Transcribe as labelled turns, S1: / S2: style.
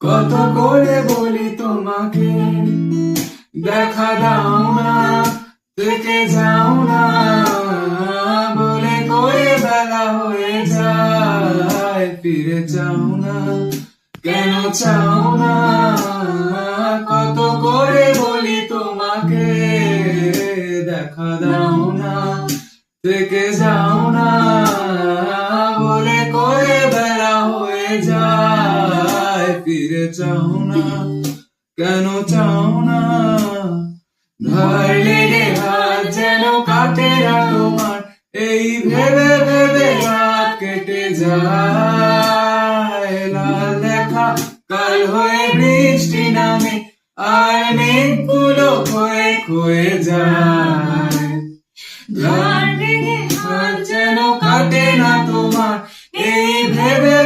S1: কত করে বলি তোমাকে দেখা দাও না, থেকে যাও না, বলে করে বেলা হয়ে যায়, ফিরে চাও না, কেন চাও না? কত করে বলি তোমাকে দেখা দাও না, থেকে যাও না, বলে করে বেলা হয়ে যায়, ফিরে চাও না, কেন চাও না? ধার লেগে হাত যেন কাটে না তোমার, এই ভেবে ভেবে রাত কেটে যায়, লাল দেখা কাল হয়ে বৃষ্টি নামে, আর মেঘগুলো ক্ষয়ে ক্ষয়ে যায়।